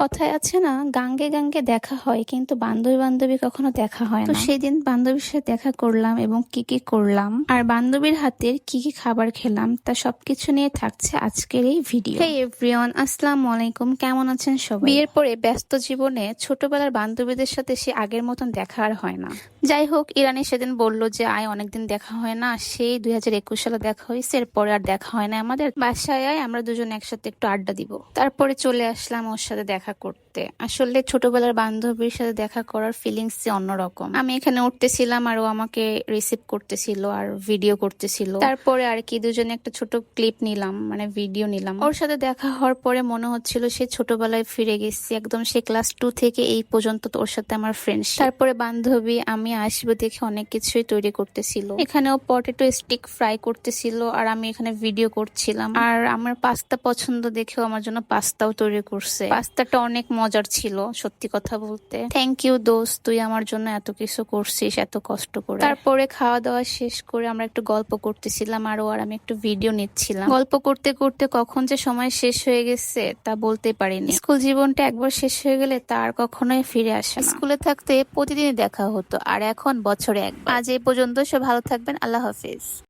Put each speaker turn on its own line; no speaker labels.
কথায় আছে না, গাঙ্গে গাঙ্গে দেখা হয় কিন্তু বান্ধবী বান্ধবী কখনো দেখা হয় না। তো সেদিন বান্ধবীর সাথে দেখা করলাম এবং কি কি করলাম আর বান্ধবীর হাতের কি কি খাবার খেলাম তা সবকিছু নিয়ে থাকছে আজকের এই ভিডিও। হে এভরিওয়ান, আসসালামু আলাইকুম, কেমন আছেন সবাই? বিয়ের পরে ব্যস্ত জীবনে ছোটবেলার বান্ধবীদের সাথে সে আগের মতন দেখা আর হয় না। যাই হোক, ইরানি সেদিন বলল যে আয়, অনেকদিন দেখা হয় না, সেই 2021 সালে দেখা হয়েছে, এরপরে আর দেখা হয় না আমাদের। বাসায় আয়, আমরা দুজন একসাথে একটু আড্ডা দিব। তারপরে চলে আসলাম ওর সাথে দেখা করতে। আসলে ছোটবেলার বান্ধবীর সাথে দেখা করার ফিলিংস যে অন্যরকম। আমি এখানে উঠতেছিলাম আর ও আমাকে রিসিভ করতেছিল আর ভিডিও করতেছিল। তারপরে আর কি দুজনে একটা ছোট ক্লিপ নিলাম, মানে ভিডিও নিলাম। ওর সাথে দেখা হওয়ার পরে মনে হচ্ছিল সে ছোটবেলায় ফিরে গেছি, একদম সে ক্লাস 2 থেকে এই পর্যন্ত ওর সাথে আমার ফ্রেন্ডশিপ। তারপরে বান্ধবী আমি আসবো দেখে অনেক কিছুই তৈরি করতেছিল। এখানেও পটেটো স্টিক ফ্রাই করতেছিল আর আমি এখানে ভিডিও করছিলাম। আর আমার পাস্তা পছন্দ দেখেও আমার জন্য পাস্তাও তৈরি করছে। পাস্তাটা অনেক মজার ছিল, সত্যি কথা বলতে। থ্যাংক ইউ দোস্ত, তুই আমার জন্য এত কিছু করছিস এত কষ্ট করে। তারপরে খাওয়া দাওয়া শেষ করে আমরা একটু গল্প করতেছিলাম আর ও আর আমি একটু ভিডিও নিচ্ছিলাম। গল্প করতে করতে কখন যে সময় শেষ হয়ে গেছে তা বলতে পারিনি। স্কুল জীবনটা একবার শেষ হয়ে গেলে তার কখনোই ফিরে আসে না। স্কুলে থাকতে প্রতিদিনই দেখা হতো আর এখন বছরে একবার। আজ এই পর্যন্ত, সব ভালো থাকবেন, আল্লাহ হাফিজ।